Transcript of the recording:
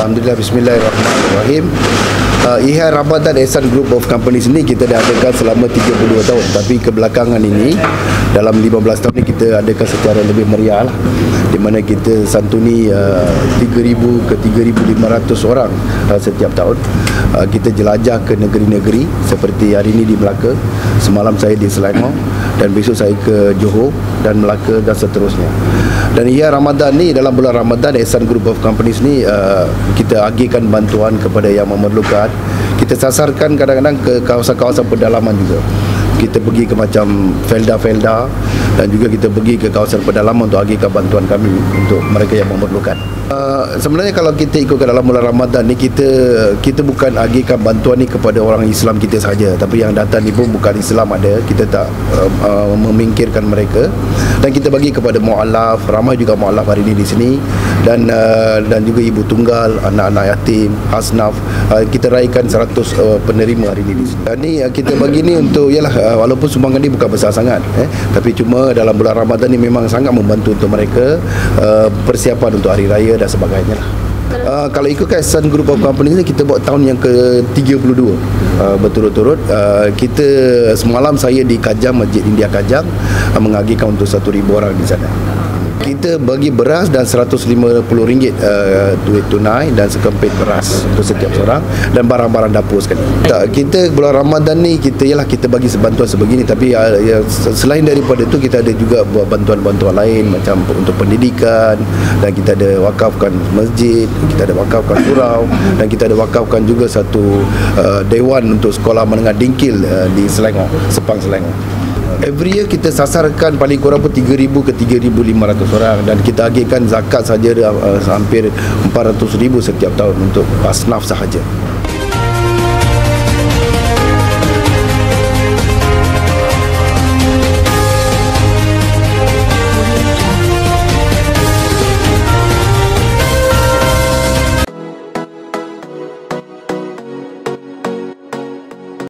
Alhamdulillah, bismillahirrahmanirrahim. Ihya Ramadan Ehsan Group of Companies ini kita dah adakan selama 32 tahun. Tapi kebelakangan ini, dalam 15 tahun ini kita adakan secara lebih meriah lah, di mana kita santuni 3,000 ke 3,500 orang setiap tahun. Kita jelajah ke negeri-negeri seperti hari ini di Melaka, semalam saya di Selangor, dan besok saya ke Johor dan Melaka dan seterusnya. Dan Ihya Ramadan ni, dalam bulan Ramadan, Ehsan Group of Companies ni kita agihkan bantuan kepada yang memerlukan. Kita sasarkan kadang-kadang ke kawasan-kawasan pedalaman juga. Kita pergi ke macam felda-felda dan juga kita pergi ke kawasan pedalaman untuk agihkan bantuan kami untuk mereka yang memerlukan. Sebenarnya kalau kita ikutkan dalam bulan Ramadan ni, kita bukan agihkan bantuan ni kepada orang Islam kita saja, tapi yang datang ni pun bukan Islam ada. Kita tak memingkirkan mereka, dan kita bagi kepada mu'alaf. Ramai juga mu'alaf hari ini di sini, dan juga ibu tunggal, anak-anak yatim, hasnaf. Kita raikan 100 penerima hari ini di sini. Dan ni kita bagi ni untuk, yalah, walaupun sumbangan ni bukan besar sangat, tapi cuma dalam bulan Ramadan ni memang sangat membantu untuk mereka persiapan untuk hari raya dan sebagainya lah. Kalau ikutkan Ehsan Group of Companies ni, kita buat tahun yang ke-32 berturut-turut. Kita semalam saya di Kajang, Masjid India Kajang, mengagihkan untuk 1,000 orang di sana. Kita bagi beras dan RM150 duit tunai dan sekempit beras untuk setiap seorang, dan barang-barang dapur sekali. Kita bulan Ramadan ni kita bagi bantuan sebegini, tapi selain daripada itu kita ada juga buat bantuan-bantuan lain macam untuk pendidikan, dan kita ada wakafkan masjid, kita ada wakafkan surau, dan kita ada wakafkan juga satu dewan untuk sekolah menengah dingkil di Selangor, Sepang Selangor. Every year kita sasarkan paling kurang pun 3,000 ke 3,500 orang, dan kita agihkan zakat saja hampir 400,000 setiap tahun untuk asnaf sahaja.